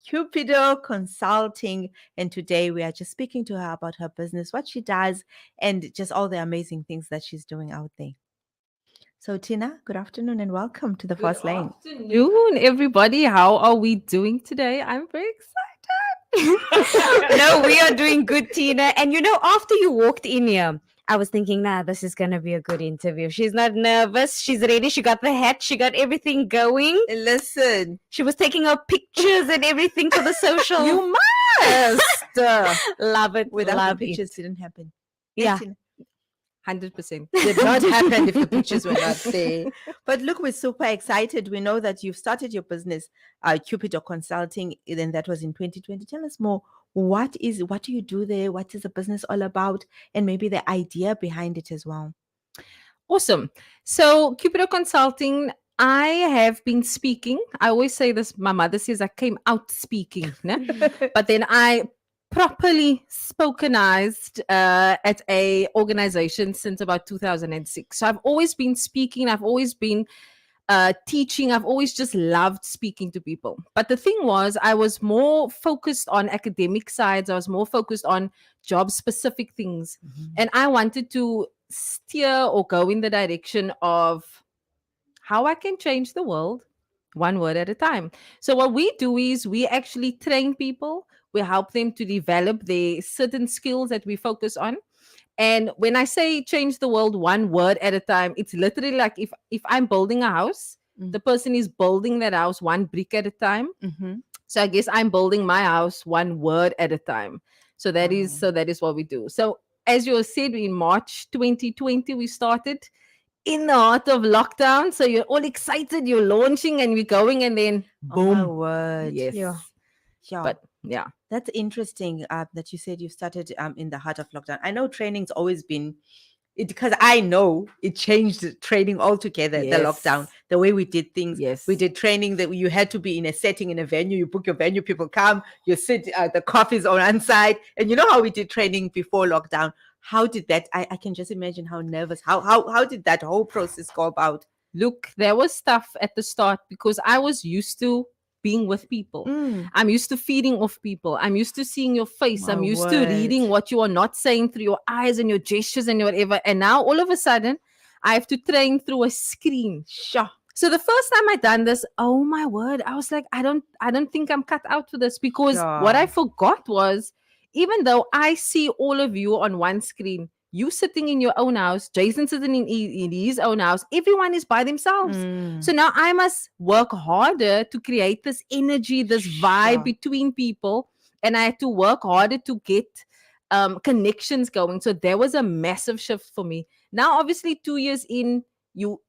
Cupido Consulting. And today we are just speaking to her about her business, what she does, and just all the amazing things that she's doing out there. So, Tina, good afternoon and welcome to the Good Fast Lane. afternoon, everybody. How are we doing today? I'm very excited. No, we are doing good, Tina. And after you walked in here, I was thinking, nah, this is going to be a good interview. She's not nervous. She's ready. She got the hat. She got everything going. Listen, She was taking her pictures and everything for the social. you must. Love it. Without love the pictures, it. didn't happen. Yeah. Tina? 100%. Did not happen if the pictures were not there. But look, we're super excited. We know that you've started your business, Cupido Consulting, and that was in 2020. Tell us more. What do you do there? What is the business all about? And maybe the idea behind it as well. Awesome. So, Cupido Consulting, I have been speaking. I always say this. My mother says I came out speaking, né? But then I properly spokenized at a organization since about 2006. So I've always been speaking. I've always been teaching. I've always just loved speaking to people. But the thing was, I was more focused on academic sides. I was more focused on job specific things. And I wanted to steer or go in the direction of how I can change the world one word at a time. So what we do is we actually train people. We help them to develop their certain skills that we focus on. And when I say change the world one word at a time, it's literally like if I'm building a house, the person is building that house one brick at a time. So I guess I'm building my house one word at a time. So that is what we do. So as you said, in March 2020, we started in the heart of lockdown. So you're all excited, you're launching and we're going, and then boom. Oh my word. Yes. Yeah. But yeah. That's interesting that you said you started in the heart of lockdown. I know training's always been it because I know it changed the training altogether, the Yes. lockdown, the way we did things. Yes. We did training that you had to be in a setting, in a venue, you book your venue, people come, you sit, the coffee's on one side. And you know how we did training before lockdown? How did that? I can just imagine how nervous, how did that whole process go about? Look, there was stuff at the start because I was used to being with people. I'm used to feeding off people. I'm used to seeing your face. My I'm used to word. reading what you are not saying through your eyes and your gestures and whatever. And now all of a sudden, I have to train through a screen. Sure. So the first time I done this, oh my word, I was like, I don't think I'm cut out for this, because what I forgot was, even though I see all of you on one screen, you sitting in your own house, Jason sitting in his own house, everyone is by themselves. So now I must work harder to create this energy, this vibe Sure. between people. And I had to work harder to get connections going. So there was a massive shift for me. Now, obviously, 2 years in, you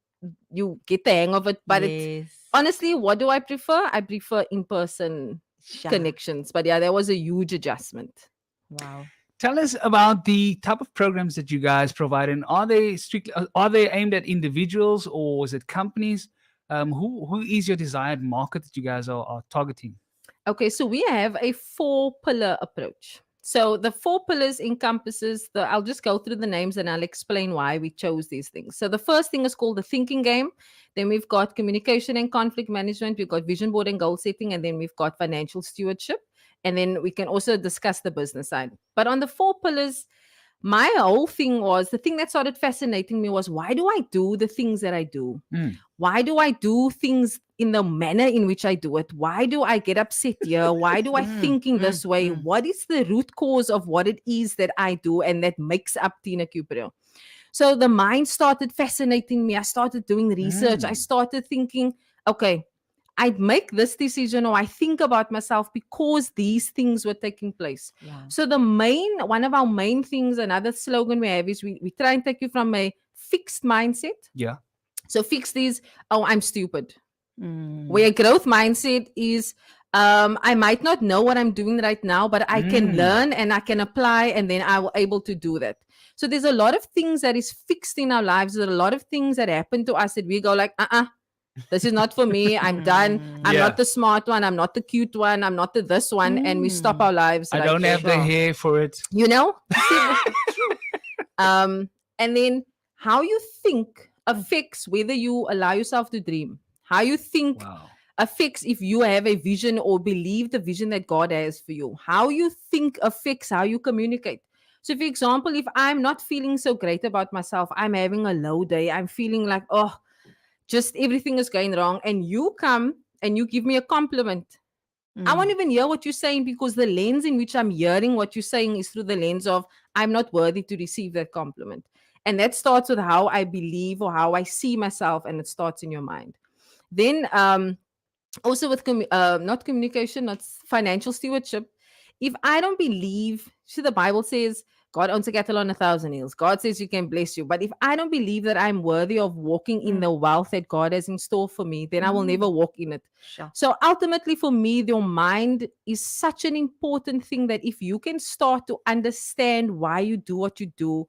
get the hang of it. But it's Yes. honestly, what do I prefer? I prefer in-person Sure. connections. But yeah, there was a huge adjustment. Wow. Tell us about the type of programs that you guys provide, and are they aimed at individuals or is it companies? Who is your desired market that you guys are targeting? Okay, so we have a 4-pillar approach. So the 4 pillars encompasses I'll just go through the names and I'll explain why we chose these things. So the first thing is called the thinking game. Then we've got communication and conflict management. We've got vision board and goal setting. And then we've got financial stewardship. And then we can also discuss the business side. But on the 4 pillars, my whole thing was, the thing that started fascinating me was, why do I do the things that I do? Why do I do things in the manner in which I do it? Why do I get upset here? Why do I think in this way? What is the root cause of what it is that I do and that makes up Tina Cupido? So the mind started fascinating me. I started doing research. I started thinking, okay, I'd make this decision or I think about myself because these things were taking place. Yeah. So one of our main things, another slogan we have is we try and take you from a fixed mindset. Yeah. So fixed is, oh, I'm stupid. Where a growth mindset is, I might not know what I'm doing right now, but I can learn and I can apply, and then I will able to do that. So there's a lot of things that is fixed in our lives. There's a lot of things that happen to us that we go like, this is not for me. I'm done. I'm not the smart one. I'm not the cute one. I'm not the this one. And we stop our lives. I like, don't have the hair for it. you know? And then how you think affects whether you allow yourself to dream. How you think affects if you have a vision or believe the vision that God has for you. How you think affects how you communicate. So, for example, if I'm not feeling so great about myself, I'm having a low day, I'm feeling like, oh, just everything is going wrong, and you come and you give me a compliment, I won't even hear what you're saying, because the lens in which I'm hearing what you're saying is through the lens of I'm not worthy to receive that compliment. And that starts with how I believe or how I see myself, and it starts in your mind. Then also with not communication, not financial stewardship. If I don't believe, see, the Bible says God owns a cattle on 1,000 hills. God says you can bless you. But if I don't believe that I'm worthy of walking in the wealth that God has in store for me, then I will never walk in it. Sure. So ultimately, for me, your mind is such an important thing that if you can start to understand why you do what you do,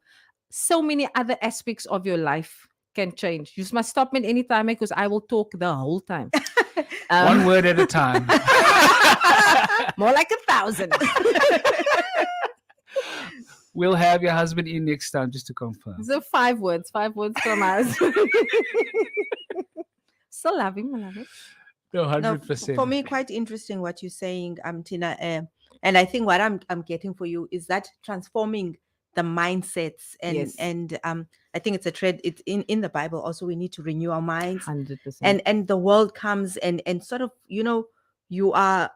so many other aspects of your life can change. You must stop me at any time, because I will talk the whole time. One word at a time. More like 1,000. We'll have your husband in next time just to confirm. So 5 words from us. Still love him, I love it. No, No, 100%. for me, quite interesting what you're saying, Tina. And I think what I'm getting for you is that transforming the mindsets, and Yes. I think it's a trend. It's in the Bible also. We need to renew our minds, 100%. and the world comes and sort of, you are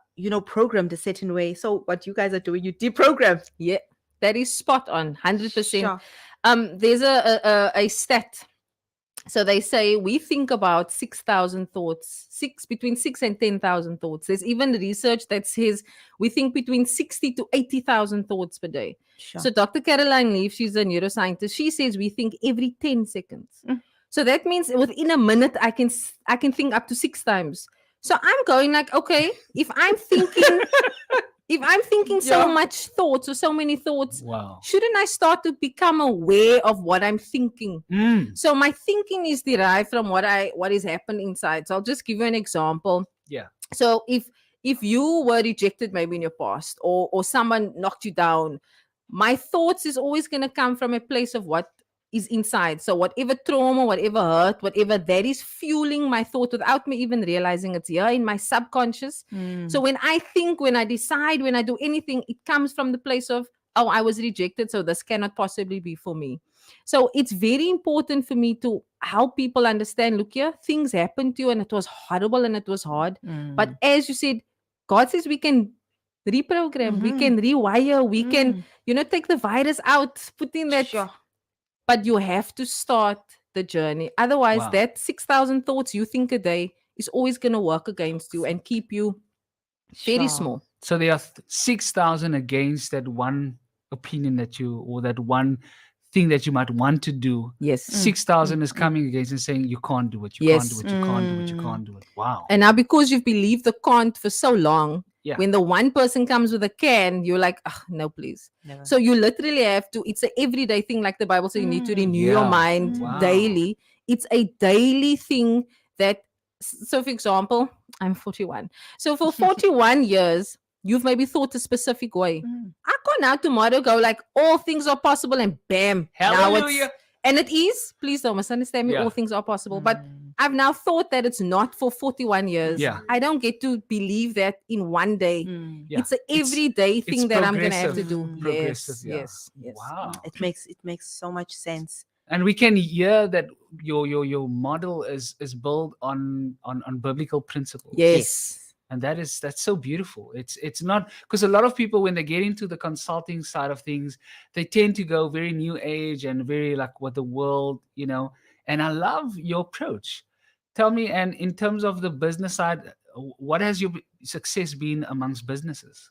programmed a certain way. So what you guys are doing, you deprogram. Yeah, that is spot on, 100%. Sure. There's a stat. So they say we think about 6,000 thoughts, between 6 and 10,000 thoughts. There's even research that says we think between 60 to 80,000 thoughts per day. Sure. So Dr. Caroline Leaf, she's a neuroscientist. She says we think every 10 seconds. So that means within a minute, I can think up to 6 times. So I'm going like, okay, if I'm thinking so much thoughts or so many thoughts, Wow. shouldn't I start to become aware of what I'm thinking? Mm. So my thinking is derived from what is happening inside. So I'll just give you an example. Yeah. So if you were rejected maybe in your past, or someone knocked you down, my thoughts is always going to come from a place of what is inside. So whatever trauma, whatever hurt, whatever, that is fueling my thought without me even realizing it's here in my subconscious. So when I think, when I decide, when I do anything, it comes from the place of, oh, I was rejected, so this cannot possibly be for me. So it's very important for me to help people understand, look here, things happened to you and it was horrible and it was hard. But as you said, God says we can reprogram, we can rewire, we can, take the virus out, put in that. Sure. But you have to start the journey. Otherwise, Wow. that 6,000 thoughts you think a day is always going to work against you and keep you very Sure. small. So there are 6,000 against that one opinion or that one thing that you might want to do. Yes. 6,000 is coming against and saying you can't do it, you Yes. can't do it, you can't do it, you can't do it. Wow. And now because you've believed the can't for so long, Yeah. when the one person comes with a can, you're like, oh, no, please. Never. So you literally have to, it's an everyday thing, like the Bible says, you need to renew your Yeah. mind Wow. daily. It's a daily thing that, so for example, I'm 41. So for 41 years, you've maybe thought a specific way. I can't now tomorrow go like, all things are possible, and bam. Now Hallelujah. and it is, please don't misunderstand me, Yeah. all things are possible. But I've now thought that it's not for 41 years. Yeah. I don't get to believe that in one day. Yeah. It's an everyday it's thing that I'm going to have to progressive. do. Progressive, Yes, yeah. yes. Wow. It makes so much sense. And we can hear that your model is built on biblical principles. Yes. And that's so beautiful. It's not, because a lot of people, when they get into the consulting side of things, they tend to go very new age and very like what the world, and I love your approach. Tell me, and in terms of the business side, what has your success been amongst businesses?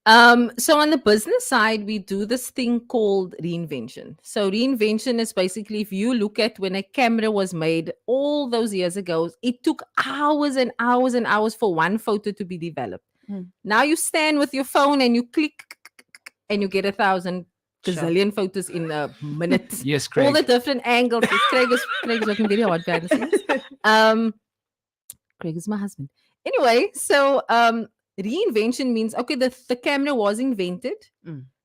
So on the business side, we do this thing called reinvention. So reinvention is basically, if you look at when a camera was made all those years ago, it took hours and hours and hours for one photo to be developed. Now you stand with your phone and you click and you get 1,000 gazillion photos in a minute. Yes, Craig. All the different angles. Craig's looking very hard, behind the scenes. Craig is my husband. Anyway, so reinvention means, okay, the camera was invented,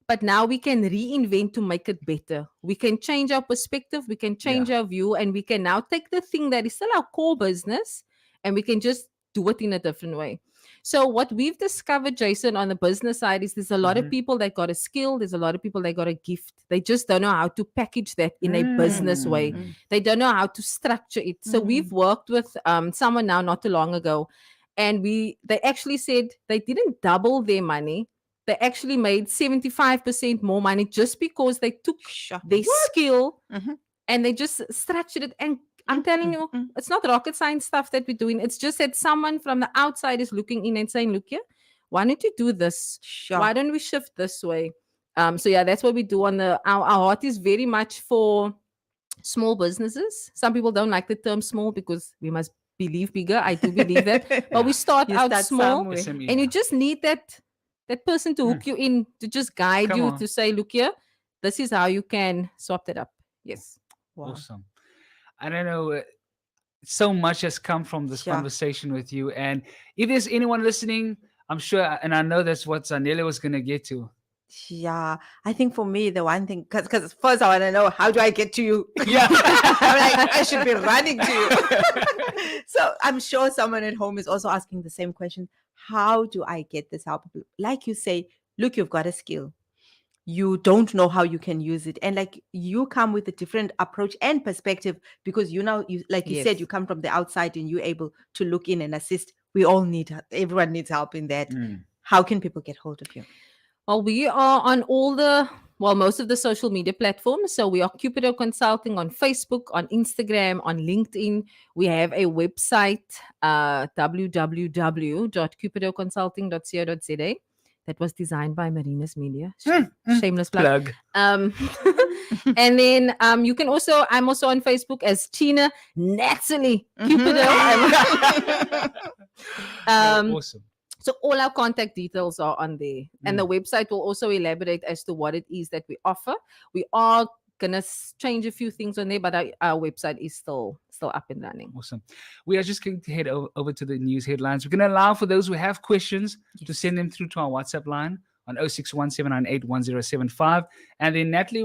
but now we can reinvent to make it better. We can change our perspective, we can change our view, and we can now take the thing that is still our core business, and we can just do it in a different way. So what we've discovered, Jason, on the business side is there's a lot of people that got a skill. There's a lot of people that got a gift. They just don't know how to package that in a business way. They don't know how to structure it. So we've worked with someone now not too long ago, and they actually said they didn't double their money. They actually made 75% more money just because they took their skill and they just structured it. And I'm telling you, it's not rocket science stuff that we're doing. It's just that someone from the outside is looking in and saying, look here, why don't you do this? Why don't we shift this way? So yeah, that's what we do on our heart is very much for small businesses. Some people don't like the term small because we must believe bigger. I do believe that. But we start out small SME, and you just need that person to hook you in, to just guide Come you, on. to say, look here, this is how you can swap that up. Yes. Wow. Awesome. I don't know. So much has come from this Sure. conversation with you. And if there's anyone listening, I'm sure, and I know that's what Zanele was going to get to. Yeah, I think for me, the one thing, because first I want to know, how do I get to you? Yeah. I'm like, I should be running to you. So I'm sure someone at home is also asking the same question. How do I get this help? Like you say, look, you've got a skill. You don't know how you can use it. And like you come with a different approach and perspective because you like you said, Yes. you come from the outside and you're able to look in and assist. Everyone needs help in that. How can people get hold of you? Well, we are on most of the social media platforms. So we are Cupido Consulting on Facebook, on Instagram, on LinkedIn. We have a website, www.cupidoconsulting.co.za. That was designed by Marina's Media. Shameless plug. And then you can I'm also on Facebook as Tina Natalie Cupido. Awesome. So all our contact details are on there. And the website will also elaborate as to what it is that we offer. We are going to change a few things on there, but our website is still up and running. Awesome. We are just going to head over to the news headlines. We're going to allow for those who have questions to send them through to our WhatsApp line on 0617981075. And then Natalie